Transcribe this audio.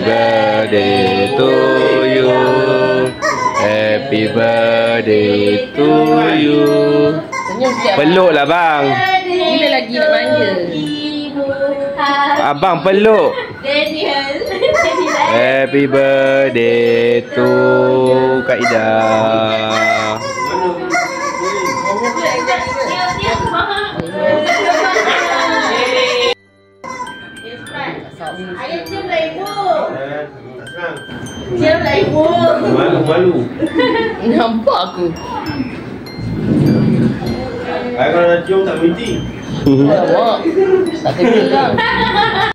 birthday to you. Happy birthday to you. Peluklah bang. Bila lagi nak manja. Abang peluk. Happy birthday to Kak Ida. Ayah cium lah ibu. Cium lah ibu. Malu. Nampak aku. Ayah kalau nak cium tak berhenti. Alamak. Tak kena lah.